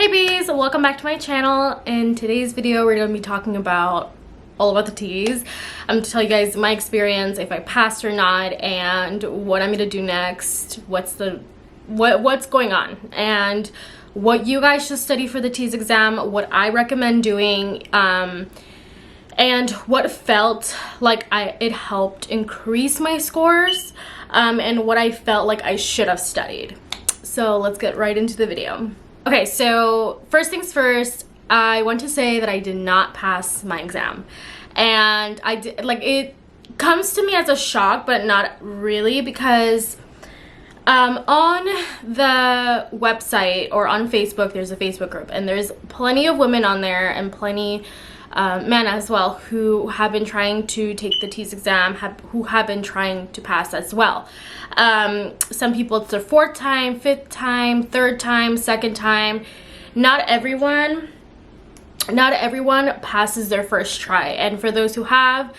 Hey bees, welcome back to my channel. In today's video we're going to be talking about all about the T's. I'm going to tell you guys my experience, if I passed or not, and what I'm going to do next, what's going on, and what you guys should study for the T's exam, what I recommend doing, and what felt like it helped increase my scores, and what I felt like I should have studied. So let's get right into the video. Okay, so first things first, I want to say that I did not pass my exam. And I did, like, it comes to me as a shock, but not really, because on the website or on Facebook, there's a Facebook group, and there's plenty of women on there and plenty men as well who have been trying to take the T's exam, who have been trying to pass as well. Some people it's their fourth time, fifth time, third time, second time. Not everyone passes their first try, and for those who have,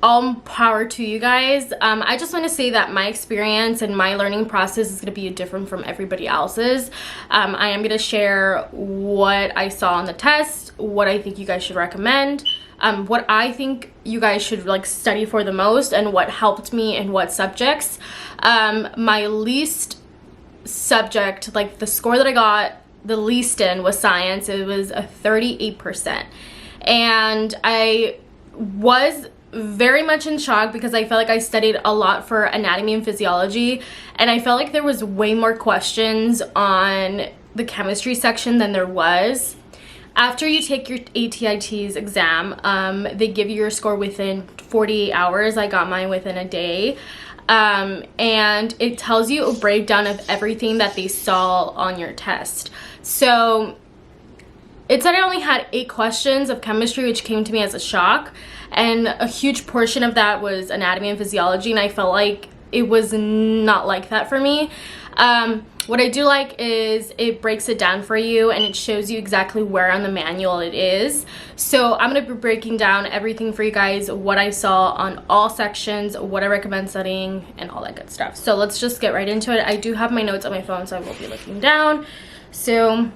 all power to you guys. I just want to say that my experience and my learning process is going to be different from everybody else's. I am going to share what I saw on the test, what I think you guys should recommend, what I think you guys should like study for the most, and what helped me in what subjects. My least subject, like the score that I got the least in, was science. It was a 38%, and I was very much in shock because I felt like I studied a lot for anatomy and physiology, and I felt like there was way more questions on the chemistry section than there was. After you take your ATIT's exam, they give you your score within 48 hours. I got mine within a day. And it tells you a breakdown of everything that they saw on your test. So it said I only had 8 questions of chemistry, which came to me as a shock. And a huge portion of that was anatomy and physiology, and I felt like it was not like that for me. What I do like is it breaks it down for you, and it shows you exactly where on the manual it is. So I'm going to be breaking down everything for you guys, what I saw on all sections, what I recommend studying, and all that good stuff. So let's just get right into it. I do have my notes on my phone, so I will be looking down. So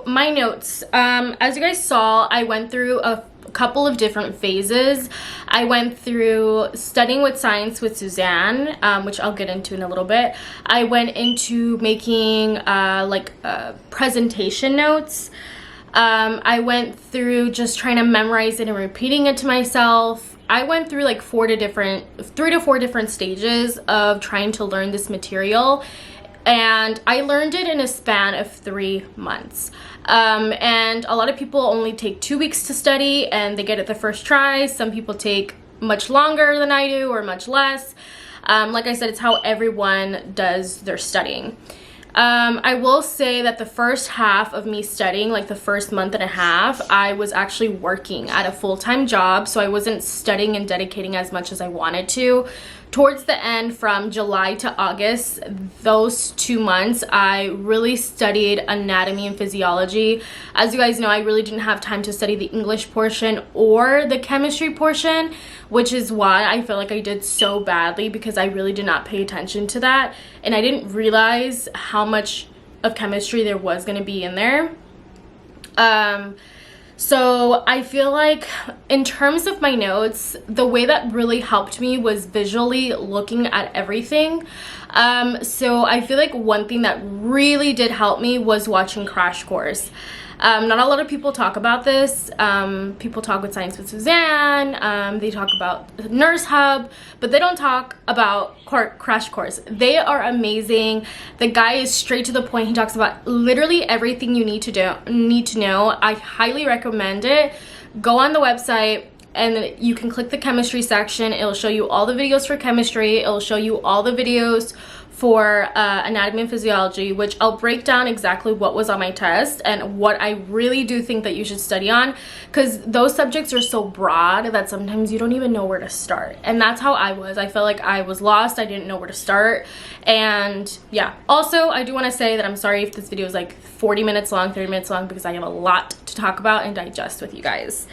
my notes, as you guys saw, I went through a couple of different phases. I went through studying with science with Suzanne, which I'll get into in a little bit. I went into making presentation notes. I went through just trying to memorize it and repeating it to myself. I went through like 3 to 4 different stages of trying to learn this material, and I learned it in a span of 3 months. And a lot of people only take 2 weeks to study and they get it the first try. Some people take much longer than I do, or much less. Like I said, it's how everyone does their studying. I will say that the first half of me studying, like the first month and a half, I was actually working at a full-time job, so I wasn't studying and dedicating as much as I wanted to. Towards the end, from July to August, those 2 months, I really studied anatomy and physiology. As you guys know, I really didn't have time to study the English portion or the chemistry portion, which is why I feel like I did so badly, because I really did not pay attention to that, and I didn't realize how much of chemistry there was going to be in there. So I feel like in terms of my notes, the way that really helped me was visually looking at everything. So I feel like one thing that really did help me was watching Crash Course. Not a lot of people talk about this. People talk with Science with Suzanne, they talk about Nurse Hub, but they don't talk about Crash Course. They are amazing. The guy is straight to the point. He talks about literally everything you need to know. I highly recommend it. Go on the website and you can click the chemistry section. It'll show you all the videos for chemistry. It'll show you all the videos for anatomy and physiology, which I'll break down exactly what was on my test and what I really do think that you should study on, because those subjects are so broad that sometimes you don't even know where to start. And that's how I was. I felt like I was lost. I didn't know where to start. And yeah, also I do want to say that I'm sorry if this video is like 40 minutes long, 30 minutes long, because I have a lot to talk about and digest with you guys.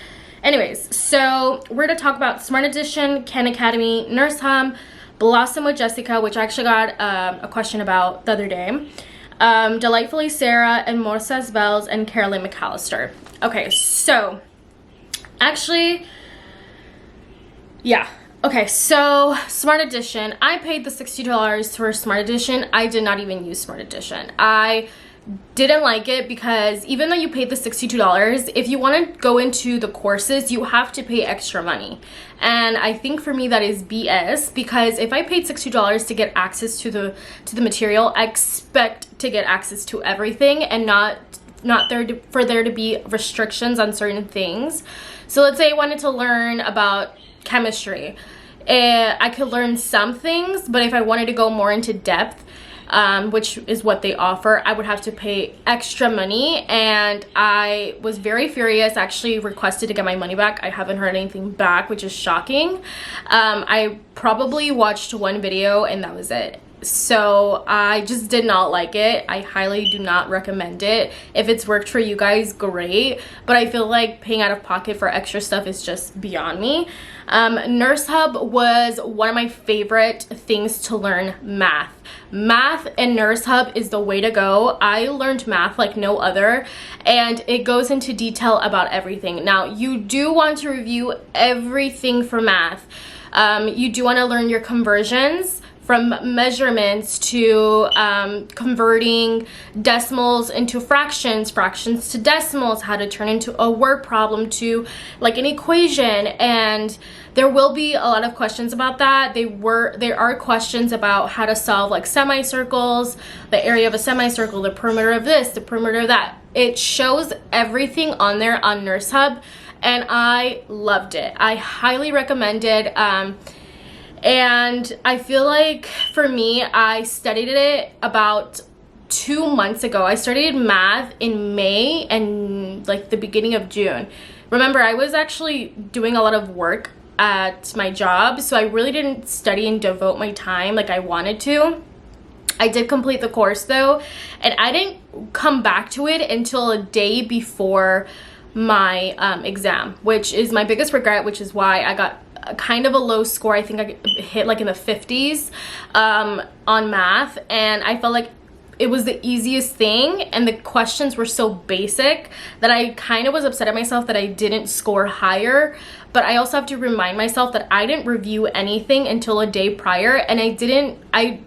Anyways, so we're going to talk about Smart Edition, Khan Academy, Nurse Hub, Blossom with Jessica, which I actually got a question about the other day. Delightfully Sarah and Morsas Bells and Carolyn McAllister. Okay, so actually, yeah. Okay, so Smart Edition. I paid the $60 for Smart Edition. I did not even use Smart Edition. I didn't like it because even though you paid the $62, if you want to go into the courses, you have to pay extra money. And I think for me that is BS, because if I paid $60 to get access to the material, I expect to get access to everything and not for there to be restrictions on certain things. So let's say I wanted to learn about chemistry. I could learn some things, but if I wanted to go more into depth, which is what they offer, I would have to pay extra money, and I was very furious. Actually requested to get my money back. I haven't heard anything back, which is shocking. I probably watched one video and that was it. So I just did not like it. I highly do not recommend it. If it's worked for you guys, great, but I feel like paying out of pocket for extra stuff is just beyond me. Nurse Hub was one of my favorite things to learn math. Math and Nurse Hub is the way to go. I learned math like no other, and it goes into detail about everything. Now, you do want to review everything for math. You do want to learn your conversions, from measurements to converting decimals into fractions, fractions to decimals, how to turn into a word problem to like an equation. And there will be a lot of questions about that. There are questions about how to solve like semicircles, the area of a semicircle, the perimeter of this, the perimeter of that. It shows everything on there on Nurse Hub, and I loved it. I highly recommend it. And I feel like for me, I studied it about 2 months ago. I studied math in May and like the beginning of June. Remember, I was actually doing a lot of work at my job, so I really didn't study and devote my time like I wanted to. I did complete the course though, and I didn't come back to it until a day before my exam, which is my biggest regret, which is why I got kind of a low score. I think I hit like in the 50s on math, and I felt like it was the easiest thing, and the questions were so basic that I kind of was upset at myself that I didn't score higher. But I also have to remind myself that I didn't review anything until a day prior, and I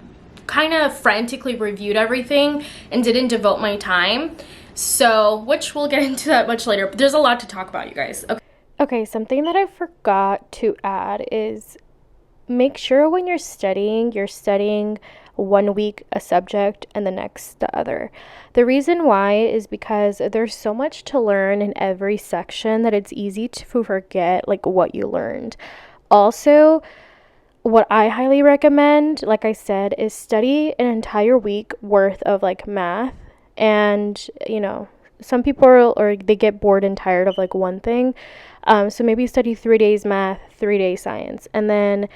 kind of frantically reviewed everything and didn't devote my time. So, which we'll get into that much later, but there's a lot to talk about, you guys. Okay, something that I forgot to add is make sure when you're studying 1 week a subject and the next the other. The reason why is because there's so much to learn in every section that it's easy to forget like what you learned. Also, what I highly recommend, like I said, is study an entire week worth of like math. And, some people they get bored and tired of like one thing. So maybe study 3 days math, 3 days science, and then,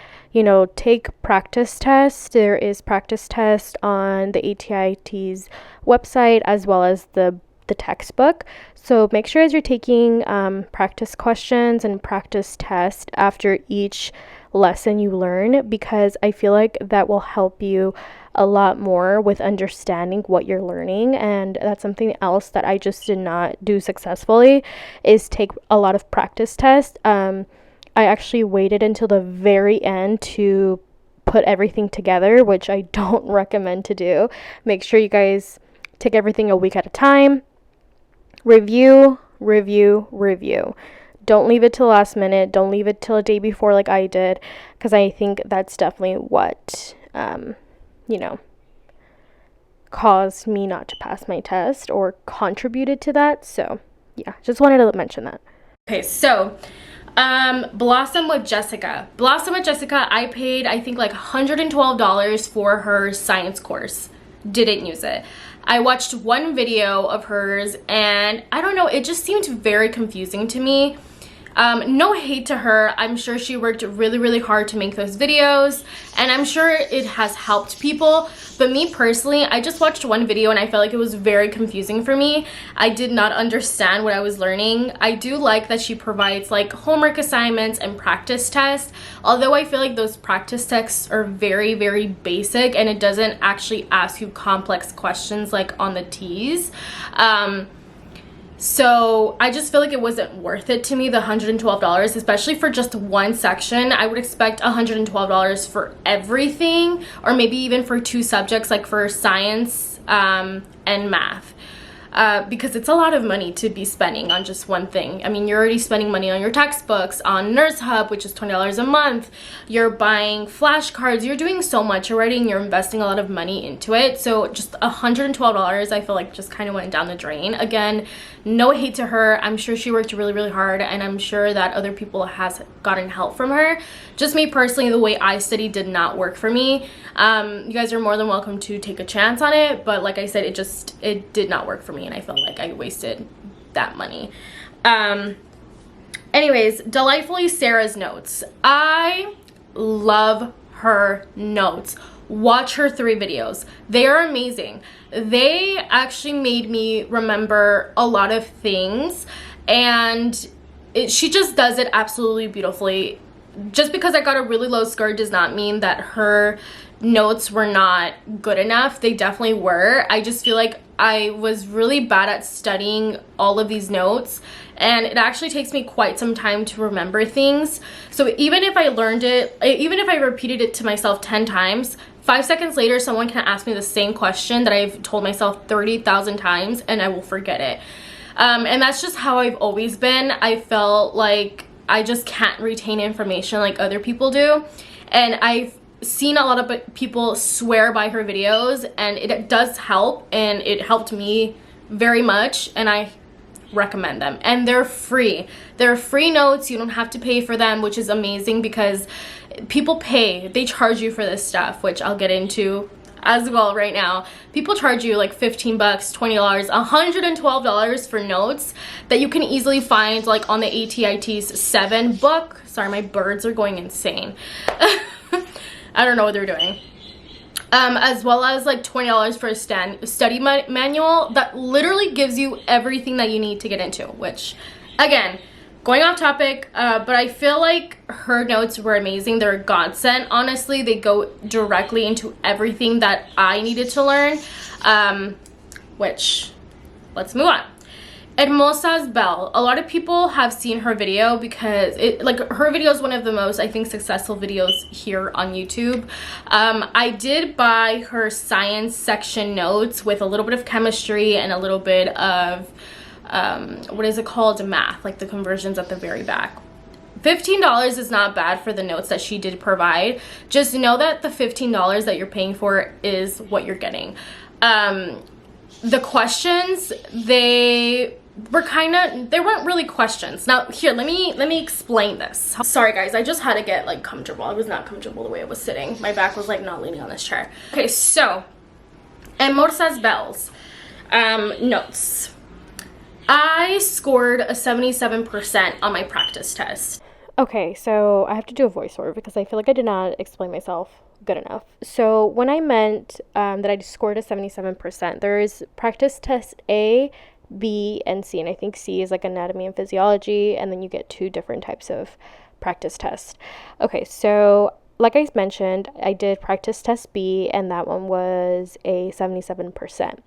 take practice tests. There is practice tests on the ATIT's website as well as the textbook. So make sure as you're taking practice questions and practice tests after each lesson you learn, because I feel like that will help you a lot more with understanding what you're learning. And that's something else that I just did not do successfully, is take a lot of practice tests. I actually waited until the very end to put everything together, which I don't recommend to do. Make sure you guys take everything a week at a time. Review. Don't leave it till the last minute. Don't leave it till a day before like I did, because I think that's definitely what caused me not to pass my test or contributed to that. So yeah, just wanted to mention that. Okay, so Blossom with Jessica. I paid I think like $112 for her science course. Didn't use it. I watched one video of hers, and I don't know, it just seemed very confusing to me. No hate to her. I'm sure she worked really, really hard to make those videos, and I'm sure it has helped people. But me personally, I just watched one video and I felt like it was very confusing for me. I did not understand what I was learning. I do like that she provides like homework assignments and practice tests, although I feel like those practice tests are very, very basic and it doesn't actually ask you complex questions like on the T's. So I just feel like it wasn't worth it to me, the $112, especially for just one section. I would expect $112 for everything, or maybe even for 2 subjects, like for science and math. Because it's a lot of money to be spending on just one thing. I mean, you're already spending money on your textbooks, on Nurse Hub, which is $20 a month. You're buying flashcards. You're doing so much already, and you're investing a lot of money into it. So just $112, I feel like just kind of went down the drain. Again, no hate to her. I'm sure she worked really, really hard, and I'm sure that other people has gotten help from her. Just me personally, the way I studied did not work for me. You guys are more than welcome to take a chance on it, but like I said, it did not work for me, and I felt like I wasted that money. Anyways, Delightfully Sarah's notes. I love her notes. Watch her 3 videos. They are amazing. They actually made me remember a lot of things, and she just does it absolutely beautifully. Just because I got a really low score does not mean that her notes were not good enough. They definitely were. I just feel like I was really bad at studying all of these notes, and it actually takes me quite some time to remember things. So even if I learned it, even if I repeated it to myself 10 times, 5 seconds later someone can ask me the same question that I've told myself 30,000 times and I will forget it. And that's just how I've always been. I felt like I just can't retain information like other people do, and I've seen a lot of people swear by her videos, and it does help, and it helped me very much, and I recommend them. And they're free. They're free notes. You don't have to pay for them, which is amazing because people pay. They charge you for this stuff, which I'll get into as well right now. People charge you like $15, $20, $112 for notes that you can easily find like on the ATIT's 7 book. Sorry, my birds are going insane. I don't know what they're doing. As well as like $20 for a study manual that literally gives you everything that you need to get into, which, again, going off topic, but I feel like her notes were amazing. They're a godsend, honestly. They go directly into everything that I needed to learn, which, let's move on. Hermosa's Belle. A lot of people have seen her video because her video is one of the most, I think, successful videos here on YouTube. I did buy her science section notes with a little bit of chemistry and a little bit of what is it called, math, like the conversions at the very back. $15 is not bad for the notes that she did provide. Just know that the $15 that you're paying for is what you're getting. The questions, they weren't really questions. Now here, let me explain this. Sorry guys, I just had to get like comfortable. I was not comfortable the way I was sitting. My back was like not leaning on this chair. Okay, so Hermosa's Belle's notes. I scored a 77% on my practice test. Okay, so I have to do a voiceover because I feel like I did not explain myself good enough. So when I meant that I scored a 77%, there is practice test A, B, and C, and I think C is like anatomy and physiology, and then you get 2 different types of practice tests. Okay, so like I mentioned, I did practice test B, and that one was a 77%.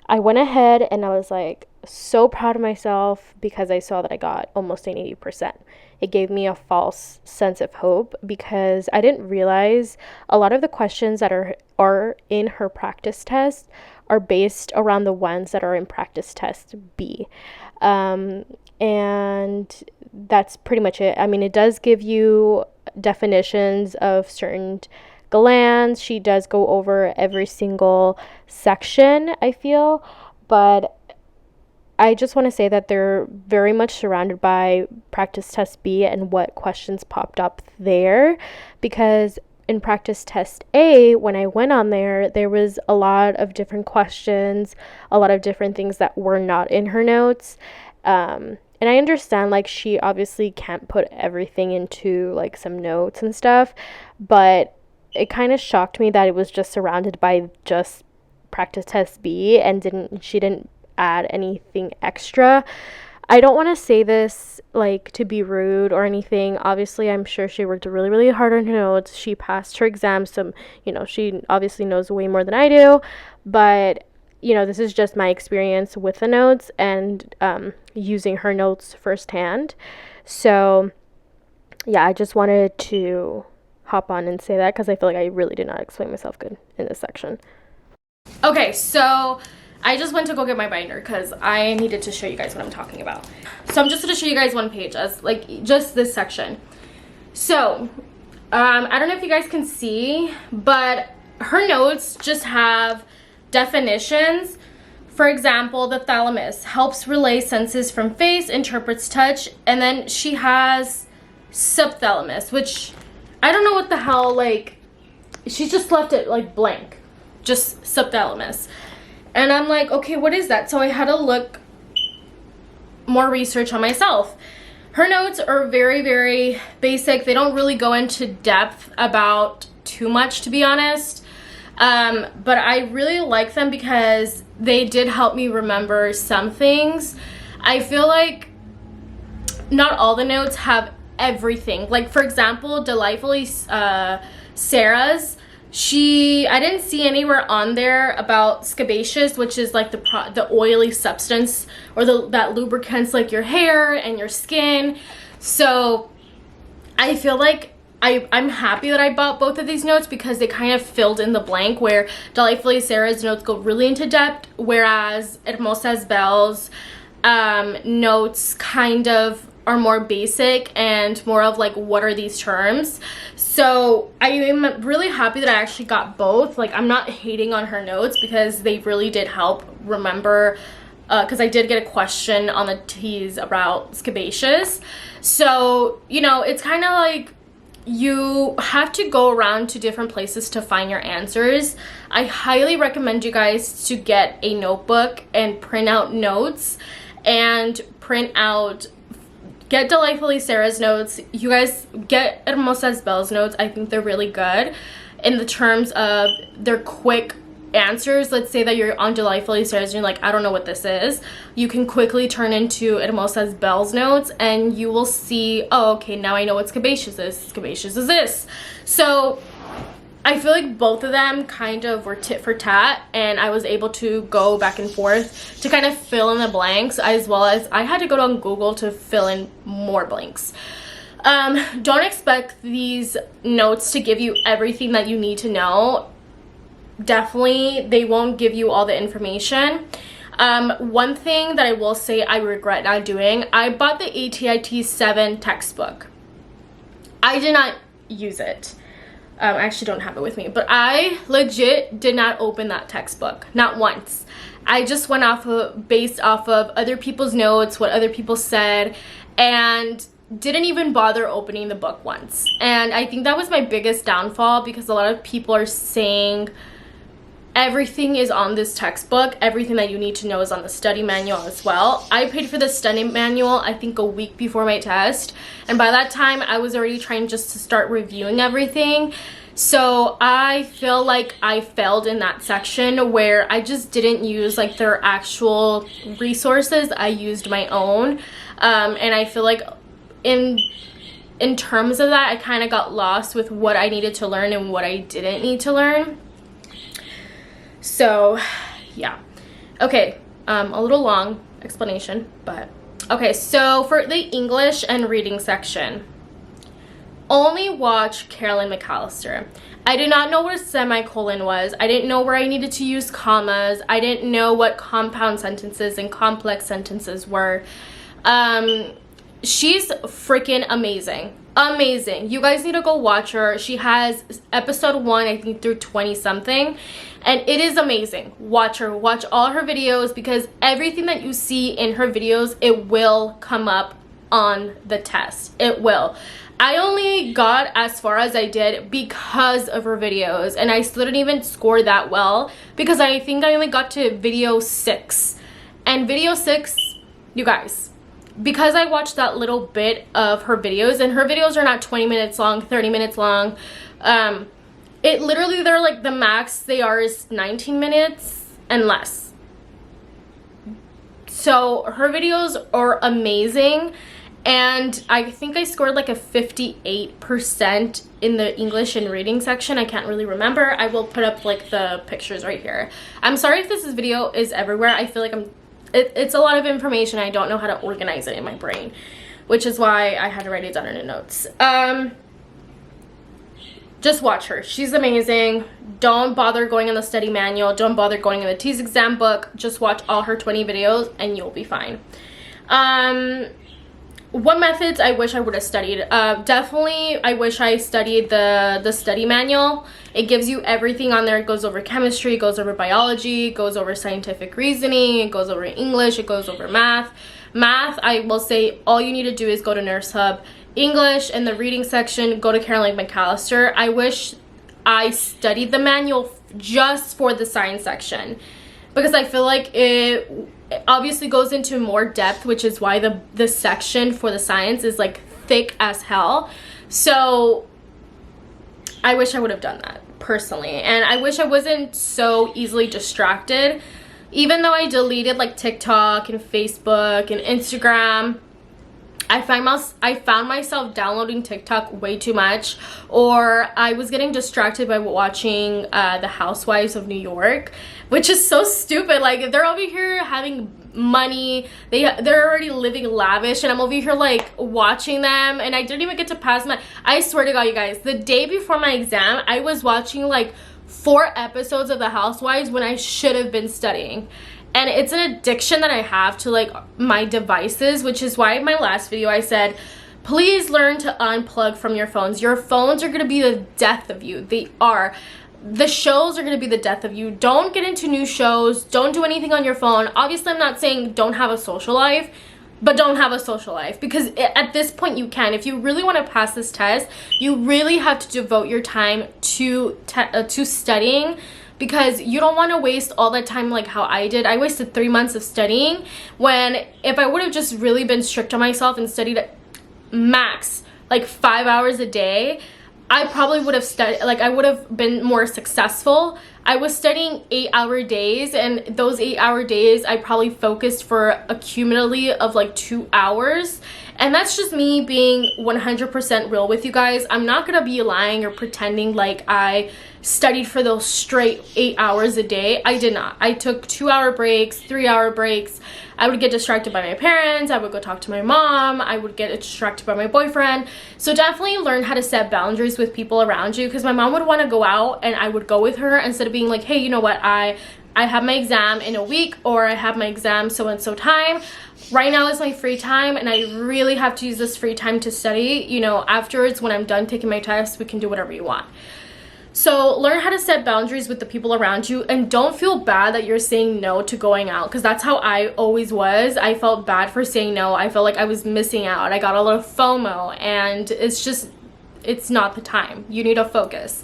I went ahead and I was like so proud of myself because I saw that I got almost an 80%. It gave me a false sense of hope because I didn't realize a lot of the questions that are in her practice test are based around the ones that are in practice test B. And that's pretty much it. I mean, it does give you definitions of certain glands. She does go over every single section, I feel, but I just want to say that they're very much surrounded by practice test B and what questions popped up there, because in practice test A, when I went on there was a lot of different questions, a lot of different things that were not in her notes. And I understand, like, she obviously can't put everything into, like, some notes and stuff, but it kind of shocked me that it was just surrounded by just practice test B and she didn't add anything extra. I don't want to say this, like, to be rude or anything. Obviously, I'm sure she worked really, really hard on her notes. She passed her exam, so, you know, she obviously knows way more than I do. But, you know, this is just my experience with the notes and using her notes firsthand. So, yeah, I just wanted to hop on and say that because I feel like I really did not explain myself good in this section. Okay, so I just went to go get my binder because I needed to show you guys what I'm talking about. So I'm just going to show you guys one page as like just this section. So I don't know if you guys can see, but her notes just have definitions. For example, the thalamus helps relay senses from face, interprets touch, and then she has subthalamus, which I don't know what the hell, like, she just left it like blank, just subthalamus. And I'm like, okay, what is that? So I had to look more research on myself. Her notes are very, very basic. They don't really go into depth about too much, to be honest. But I really like them because they did help me remember some things. I feel like not all the notes have everything. Like, for example, Delightfully Sarah's, I didn't see anywhere on there about scabaceous, which is like the oily substance or that lubricants like your hair and your skin. So I feel like I'm happy that I bought both of these notes because they kind of filled in the blank, where Delightfully Sarah's notes go really into depth, whereas Hermosas Belle's notes kind of are more basic and more of like, what are these terms? So I am really happy that I actually got both. Like, I'm not hating on her notes because they really did help remember, because I did get a question on the teas about scabaceous. So, you know, it's kind of like you have to go around to different places to find your answers. I highly recommend you guys to get a notebook and print out notes and get Delightfully Sarah's notes. You guys get Hermosas Belle's notes. I think they're really good in the terms of their quick answers. Let's say that you're on Delightfully Sarah's and you're like, I don't know what this is. You can quickly turn into Hermosas Belle's notes and you will see, oh, okay, now I know what scabaceous is. Scabaceous is this. So I feel like both of them kind of were tit for tat, and I was able to go back and forth to kind of fill in the blanks, as well as I had to go on Google to fill in more blanks. Don't expect these notes to give you everything that you need to know. Definitely, they won't give you all the information. One thing that I will say I regret not doing, I bought the ATIT 7 textbook. I did not use it. I actually don't have it with me, but I legit did not open that textbook, not once. I just went based off of other people's notes, what other people said, and didn't even bother opening the book once. And I think that was my biggest downfall, because a lot of people are saying everything is on this textbook, everything that you need to know is on the study manual as well. I paid for the study manual I think a week before my test, and by that time I was already trying just to start reviewing everything. So I feel like I failed in that section where I just didn't use like their actual resources. I used my own, and I feel like in terms of that, I kind of got lost with what I needed to learn and what I didn't need to learn. So yeah, okay, a little long explanation, but okay. So for the English and reading section, only watch Carolyn McAllister. I did not know what a semicolon was. I didn't know where I needed to use commas. I didn't know what compound sentences and complex sentences were. She's freaking amazing. Amazing. You guys need to go watch her. She has episode 1, I think, through 20 something, and it is amazing. Watch her. Watch all her videos, because everything that you see in her videos, it will come up on the test. It will. I only got as far as I did because of her videos, and I still didn't even score that well because I think I only got to video 6. And video 6, you guys, because I watched that little bit of her videos, and her videos are not 20 minutes long, 30 minutes long. It literally, they're like, the max they are is 19 minutes and less. So her videos are amazing, and I think I scored like a 58% in the English and reading section. I can't really remember. I will put up like the pictures right here. I'm sorry if this video is everywhere. I feel like it's a lot of information. I don't know how to organize it in my brain, which is why I had to write it down in the notes. Just watch her. She's amazing. Don't bother going in the study manual. Don't bother going in the TEAS exam book. Just watch all her 20 videos and you'll be fine. What methods I wish I would have studied? Definitely, I wish I studied the study manual. It gives you everything on there. It goes over chemistry, it goes over biology, it goes over scientific reasoning, it goes over English, it goes over math. Math, I will say all you need to do is go to Nurse Hub. English and the reading section, go to Caroline McAllister. I wish I studied the manual just for the science section, because I feel like it obviously goes into more depth, which is why the section for the science is like thick as hell. So I wish I would have done that personally, and I wish I wasn't so easily distracted. Even though I deleted like TikTok and Facebook and Instagram, I found myself downloading TikTok way too much, or I was getting distracted by watching the Housewives of New York, which is so stupid. Like, they're over here having money, they're already living lavish, and I'm over here like watching them, and I didn't even get to pass my, I swear to God, you guys, the day before my exam, I was watching like 4 episodes of the Housewives when I should have been studying. And it's an addiction that I have to like my devices, which is why in my last video I said, please learn to unplug from your phones. Your phones are going to be the death of you. They are. The shows are going to be the death of you. Don't get into new shows. Don't do anything on your phone. Obviously, I'm not saying don't have a social life, but don't have a social life, because at this point you can. If you really want to pass this test, you really have to devote your time to studying, because you don't want to waste all that time like how I did. I wasted 3 months of studying, when if I would have just really been strict on myself and studied max like 5 hours a day, I probably would have studied, like I would have been more successful. I was studying 8-hour days, and those 8-hour days I probably focused for a cumulatively of like 2 hours. And that's just me being 100% real with you guys. I'm not gonna be lying or pretending like I studied for those straight 8 hours a day. I did not. I took 2-hour breaks, 3-hour breaks. I would get distracted by my parents. I would go talk to my mom. I would get distracted by my boyfriend. So definitely learn how to set boundaries with people around you, because my mom would want to go out and I would go with her instead of being like, hey, you know what, I have my exam in a week, or I have my exam so and so time. Right now is my free time, and I really have to use this free time to study. You know, afterwards when I'm done taking my test, we can do whatever you want. So learn how to set boundaries with the people around you, and don't feel bad that you're saying no to going out, because that's how I always was. I felt bad for saying no. I felt like I was missing out. I got a little FOMO, and it's not the time. You need to focus.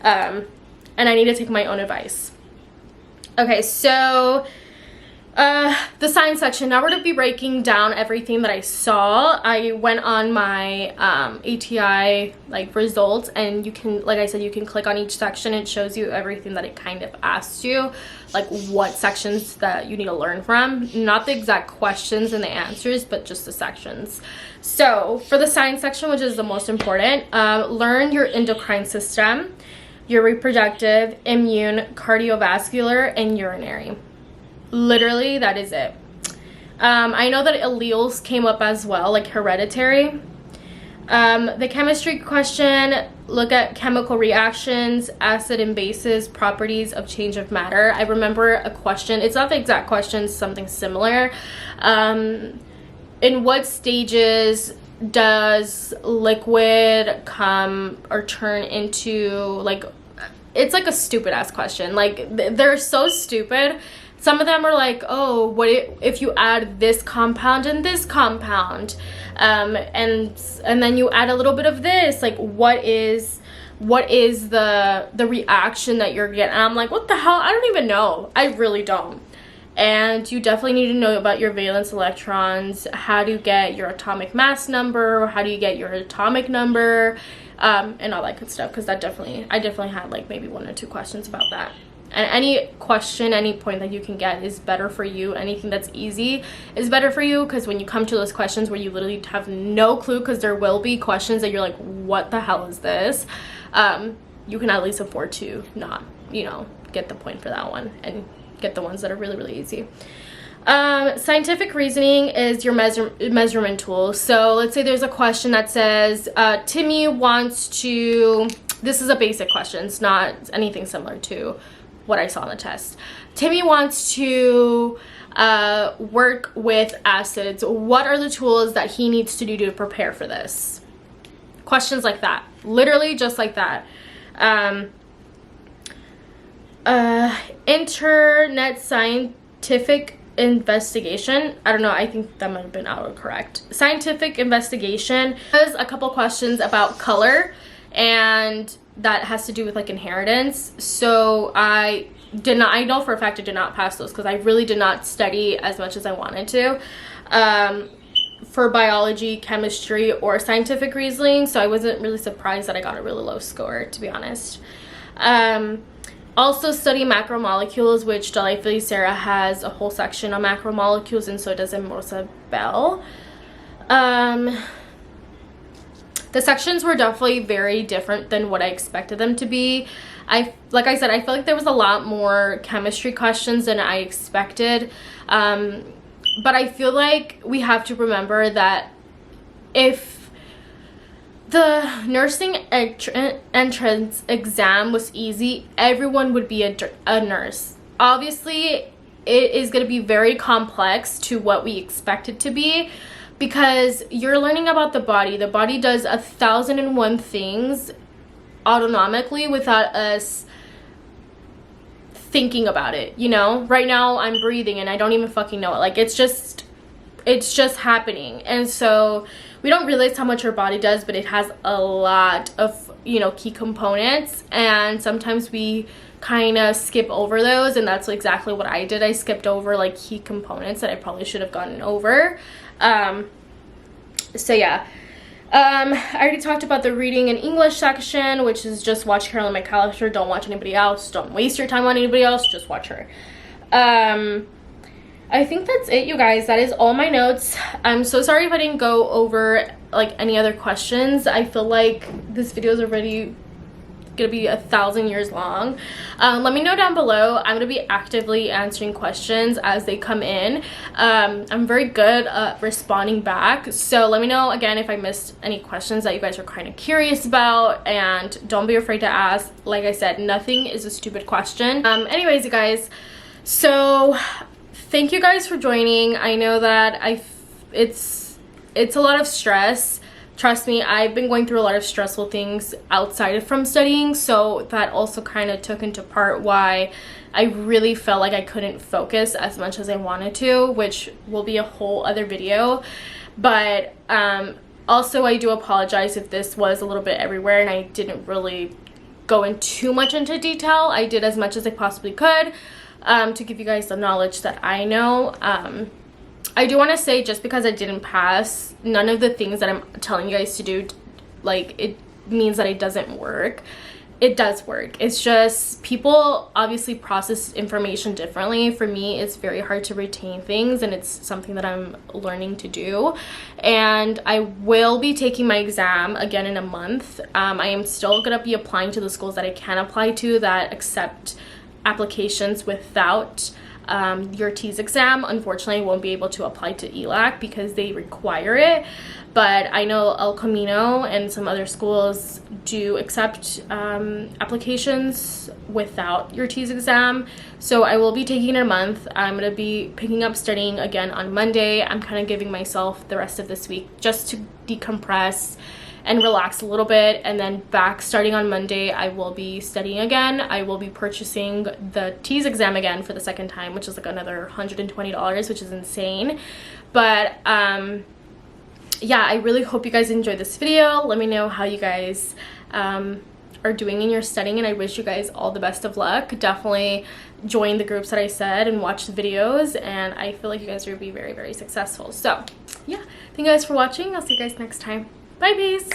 And I need to take my own advice. Okay, so the science section. Now we're going to be breaking down everything that I saw. I went on my ATI like results, and you can, like I said, you can click on each section. It shows you everything that it kind of asks you, like what sections that you need to learn from. Not the exact questions and the answers, but just the sections. So for the science section, which is the most important, learn your endocrine system, your reproductive, immune, cardiovascular, and urinary. Literally, that is it. I know that alleles came up as well, like hereditary. The chemistry question, look at chemical reactions, acid and bases, properties of change of matter. I remember a question, it's not the exact question, something similar. In what stages does liquid come or turn into, like, it's like a stupid ass question. Like, they're so stupid. Some of them are like, oh, what if you add this compound and this compound, and then you add a little bit of this, like what is the reaction that you're getting? And I'm like, what the hell? I don't even know. I really don't. and you definitely need to know about your valence electrons, how to get your atomic mass number, how do you get your atomic number, and all that good stuff, because I definitely had like maybe 1 or 2 questions about that. And any question, any point that you can get is better for you. Anything that's easy is better for you, because when you come to those questions where you literally have no clue, because there will be questions that you're like, what the hell is this, you can at least afford to not, you know, get the point for that one and get the ones that are really, really easy. Scientific reasoning is your measurement tool. So let's say there's a question that says, Timmy wants to, this is a basic question, it's not anything similar to what I saw on the test. Timmy wants to work with acids. What are the tools that he needs to do to prepare for this? Questions like that, literally just like that. Internet scientific investigation, I don't know, I think that might have been autocorrect. Scientific investigation has a couple questions about color, and that has to do with like inheritance. So I know for a fact I did not pass those, because I really did not study as much as I wanted to for biology, chemistry, or scientific reasoning, so I wasn't really surprised that I got a really low score, to be honest. Also study macromolecules, which delightfully Sarah has a whole section on macromolecules, and so does Mimosa Bell. The sections were definitely very different than what I expected them to be. Like I said, I feel like there was a lot more chemistry questions than I expected. But I feel like we have to remember that if the nursing entrance exam was easy, everyone would be a nurse. Obviously, it is going to be very complex to what we expect it to be, because you're learning about the body. The body does 1,001 things autonomically without us thinking about it, you know? Right now I'm breathing and I don't even fucking know it. Like, it's just happening. And so we don't realize how much our body does, but it has a lot of, you know, key components, and sometimes we kind of skip over those, and that's exactly what I did. I skipped over like key components that I probably should have gotten over. So yeah, I already talked about the reading and English section, which is just watch Carolyn McAllister. Don't watch anybody else. Don't waste your time on anybody else. Just watch her. I think that's it, you guys. That is all my notes. I'm so sorry if I didn't go over like any other questions. I feel like this video is already gonna be 1,000 years long. Let me know down below. I'm gonna be actively answering questions as they come in. I'm very good at responding back, so let me know again if I missed any questions that you guys are kind of curious about, and don't be afraid to ask. Like I said, nothing is a stupid question. Anyways, you guys, so thank you guys for joining. I know that it's a lot of stress. Trust me, I've been going through a lot of stressful things outside of from studying, so that also kind of took into part why I really felt like I couldn't focus as much as I wanted to, which will be a whole other video. But also, I do apologize if this was a little bit everywhere and I didn't really go in too much into detail. I did as much as I possibly could to give you guys the knowledge that I know. I do want to say, just because I didn't pass, none of the things that I'm telling you guys to do, like, it means that it doesn't work. It does work. It's just people obviously process information differently. For me, it's very hard to retain things, and it's something that I'm learning to do. And I will be taking my exam again in a month. I am still going to be applying to the schools that I can apply to that accept applications without your TEAS exam. Unfortunately, I won't be able to apply to ELAC because they require it, but I know El Camino and some other schools do accept applications without your TEAS exam. So I will be taking it in a month. I'm going to be picking up studying again on Monday. I'm kind of giving myself the rest of this week just to decompress and relax a little bit, and then back starting on Monday I will be studying again. I will be purchasing the TEAS exam again for the second time, which is like another $120, which is insane. But yeah, I really hope you guys enjoyed this video. Let me know how you guys are doing in your studying, and I wish you guys all the best of luck. Definitely join the groups that I said and watch the videos, and I feel like you guys are gonna be very, very successful. So yeah, thank you guys for watching. I'll see you guys next time. Bye, peace.